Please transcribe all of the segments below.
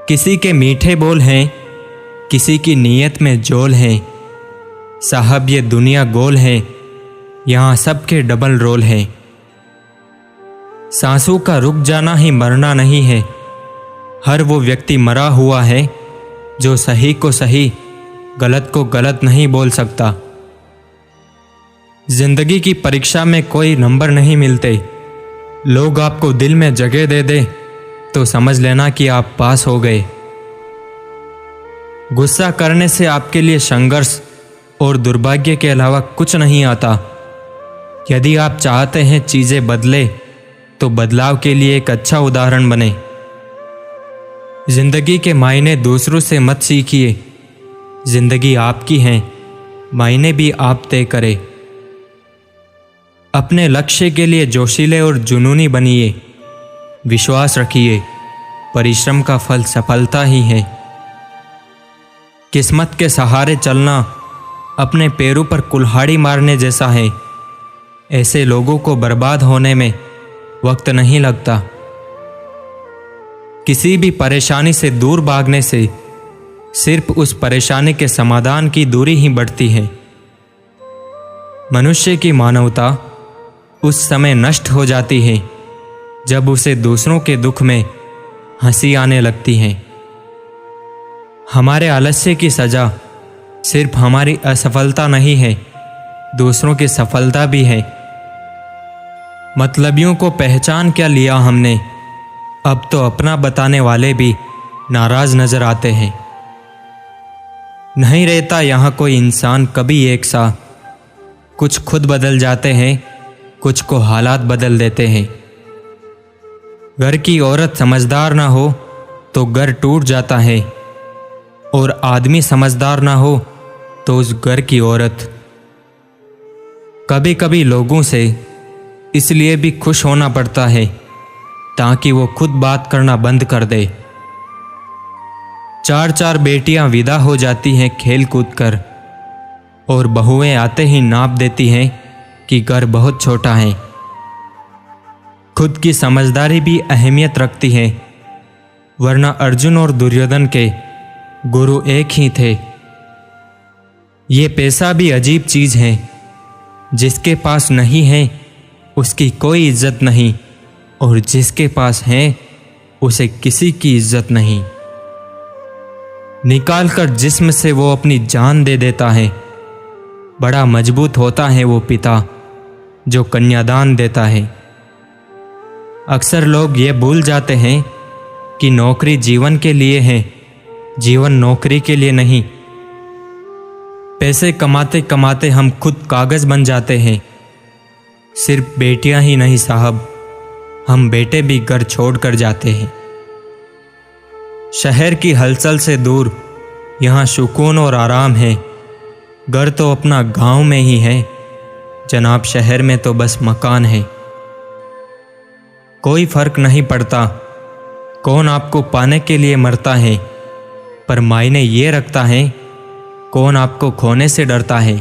किसी के मीठे बोल हैं, किसी की नीयत में जोल है। साहब ये दुनिया गोल है, यहाँ सबके डबल रोल है। सांसों का रुक जाना ही मरना नहीं है। हर वो व्यक्ति मरा हुआ है जो सही को सही, गलत को गलत नहीं बोल सकता। जिंदगी की परीक्षा में कोई नंबर नहीं मिलते। लोग आपको दिल में जगह दे दे तो समझ लेना कि आप पास हो गए। गुस्सा करने से आपके लिए संघर्ष और दुर्भाग्य के अलावा कुछ नहीं आता। यदि आप चाहते हैं चीजें बदले तो बदलाव के लिए एक अच्छा उदाहरण बने। जिंदगी के मायने दूसरों से मत सीखिए। जिंदगी आपकी है, मायने भी आप तय करें। अपने लक्ष्य के लिए जोशीले और जुनूनी बनिए। विश्वास रखिए, परिश्रम का फल सफलता ही है। किस्मत के सहारे चलना अपने पैरों पर कुल्हाड़ी मारने जैसा है। ऐसे लोगों को बर्बाद होने में वक्त नहीं लगता। किसी भी परेशानी से दूर भागने से सिर्फ उस परेशानी के समाधान की दूरी ही बढ़ती है। मनुष्य की मानवता उस समय नष्ट हो जाती है जब उसे दूसरों के दुख में हंसी आने लगती है। हमारे आलस्य की सजा सिर्फ हमारी असफलता नहीं है, दूसरों की सफलता भी है। मतलबियों को पहचान क्या लिया हमने, अब तो अपना बताने वाले भी नाराज नजर आते हैं। नहीं रहता यहाँ कोई इंसान कभी एक सा। कुछ खुद बदल जाते हैं, कुछ को हालात बदल देते हैं। घर की औरत समझदार ना हो तो घर टूट जाता है, और आदमी समझदार ना हो तो उस घर की औरत। कभी कभी लोगों से इसलिए भी खुश होना पड़ता है ताकि वो खुद बात करना बंद कर दे। चार चार बेटियां विदा हो जाती हैं खेल कूद कर, और बहुएं आते ही नाप देती हैं कि घर बहुत छोटा है। खुद की समझदारी भी अहमियत रखती है, वरना अर्जुन और दुर्योधन के गुरु एक ही थे। ये पैसा भी अजीब चीज है। जिसके पास नहीं है उसकी कोई इज्जत नहीं, और जिसके पास है उसे किसी की इज्जत नहीं। निकाल कर जिस्म से वो अपनी जान दे देता है। बड़ा मजबूत होता है वो पिता जो कन्यादान देता है। अक्सर लोग ये भूल जाते हैं कि नौकरी जीवन के लिए है, जीवन नौकरी के लिए नहीं। पैसे कमाते कमाते हम खुद कागज बन जाते हैं। सिर्फ बेटियां ही नहीं साहब, हम बेटे भी घर छोड़ कर जाते हैं। शहर की हलचल से दूर यहाँ सुकून और आराम है। घर तो अपना गांव में ही है जनाब, शहर में तो बस मकान है। कोई फर्क नहीं पड़ता कौन आपको पाने के लिए मरता है, पर मायने ये रखता है कौन आपको खोने से डरता है।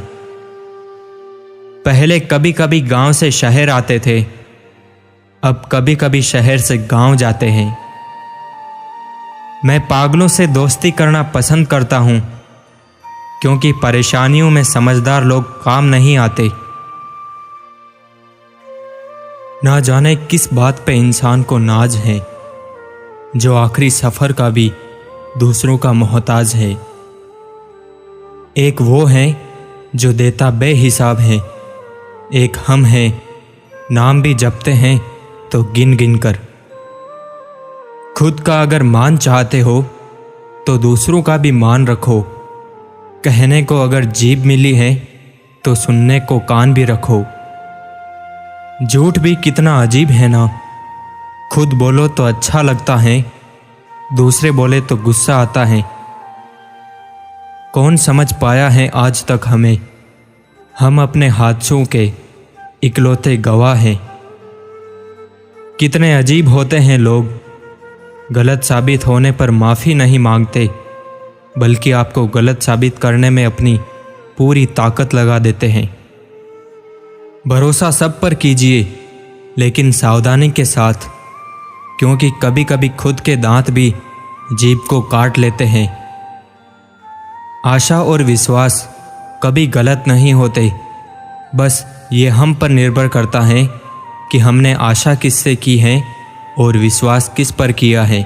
पहले कभी कभी गांव से शहर आते थे, अब कभी कभी शहर से गांव जाते हैं। मैं पागलों से दोस्ती करना पसंद करता हूं, क्योंकि परेशानियों में समझदार लोग काम नहीं आते। ना जाने किस बात पे इंसान को नाज है, जो आखिरी सफर का भी दूसरों का मोहताज है। एक वो है जो देता बेहिसाब है, एक हम हैं नाम भी जपते हैं तो गिन गिन कर। खुद का अगर मान चाहते हो तो दूसरों का भी मान रखो। कहने को अगर जीभ मिली है तो सुनने को कान भी रखो। झूठ भी कितना अजीब है ना, खुद बोलो तो अच्छा लगता है, दूसरे बोले तो गुस्सा आता है। कौन समझ पाया है आज तक हमें, हम अपने हादसों के इकलौते गवाह हैं। कितने अजीब होते हैं लोग, गलत साबित होने पर माफ़ी नहीं मांगते, बल्कि आपको गलत साबित करने में अपनी पूरी ताकत लगा देते हैं। भरोसा सब पर कीजिए, लेकिन सावधानी के साथ, क्योंकि कभी कभी खुद के दांत भी जीभ को काट लेते हैं। आशा और विश्वास कभी गलत नहीं होते, बस ये हम पर निर्भर करता है कि हमने आशा किससे की है और विश्वास किस पर किया है।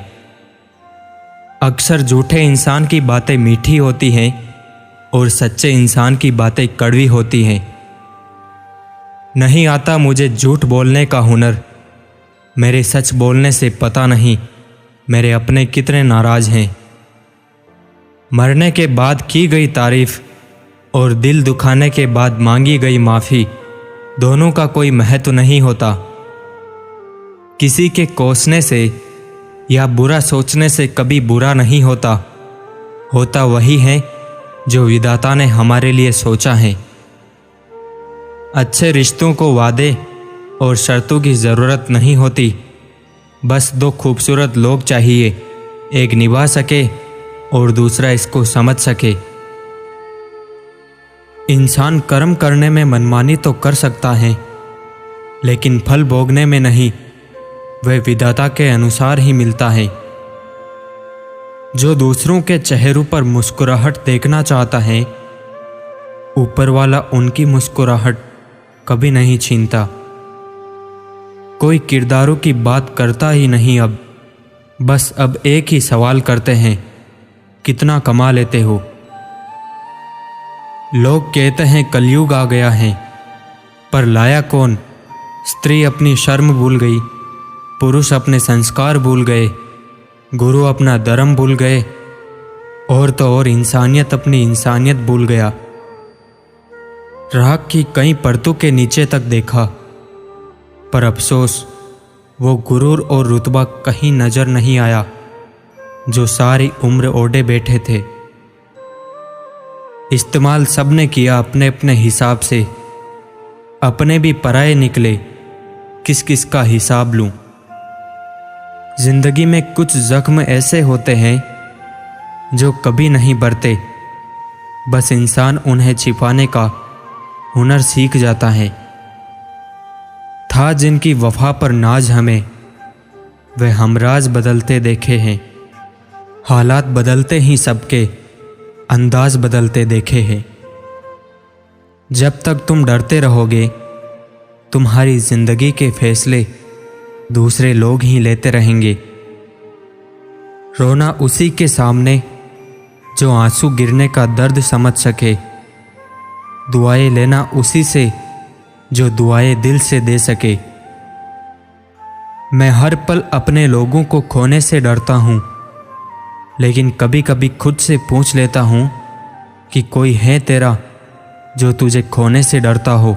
अक्सर झूठे इंसान की बातें मीठी होती हैं और सच्चे इंसान की बातें कड़वी होती हैं। नहीं आता मुझे झूठ बोलने का हुनर, मेरे सच बोलने से पता नहीं मेरे अपने कितने नाराज हैं। मरने के बाद की गई तारीफ और दिल दुखाने के बाद मांगी गई माफ़ी, दोनों का कोई महत्व नहीं होता। किसी के कोसने से या बुरा सोचने से कभी बुरा नहीं होता, होता वही है जो विधाता ने हमारे लिए सोचा है। अच्छे रिश्तों को वादे और शर्तों की ज़रूरत नहीं होती, बस दो खूबसूरत लोग चाहिए, एक निभा सके और दूसरा इसको समझ सके। इंसान कर्म करने में मनमानी तो कर सकता है, लेकिन फल भोगने में नहीं, वह विधाता के अनुसार ही मिलता है। जो दूसरों के चेहरों पर मुस्कुराहट देखना चाहता है, ऊपर वाला उनकी मुस्कुराहट कभी नहीं छीनता। कोई किरदारों की बात करता ही नहीं अब, बस अब एक ही सवाल करते हैं, कितना कमा लेते हो। लोग कहते हैं कलयुग आ गया है, पर लाया कौन? स्त्री अपनी शर्म भूल गई, पुरुष अपने संस्कार भूल गए, गुरु अपना धर्म भूल गए, और तो और इंसानियत अपनी इंसानियत भूल गया। राख की कई परतों के नीचे तक देखा, पर अफसोस वो गुरूर और रुतबा कहीं नजर नहीं आया जो सारी उम्र ओढ़े बैठे थे। इस्तेमाल सबने किया अपने अपने हिसाब से, अपने भी पराये निकले, किस किस का हिसाब लूं। जिंदगी में कुछ जख्म ऐसे होते हैं जो कभी नहीं भरते, बस इंसान उन्हें छिपाने का हुनर सीख जाता है। था जिनकी वफा पर नाज हमें, वह हमराज बदलते देखे हैं। हालात बदलते ही सबके, अंदाज बदलते देखे हैं। जब तक तुम डरते रहोगे, तुम्हारी जिंदगी के फैसले दूसरे लोग ही लेते रहेंगे। रोना उसी के सामने जो आंसू गिरने का दर्द समझ सके, दुआएं लेना उसी से जो दुआएं दिल से दे सके। मैं हर पल अपने लोगों को खोने से डरता हूँ, लेकिन कभी कभी खुद से पूछ लेता हूँ कि कोई है तेरा जो तुझे खोने से डरता हो।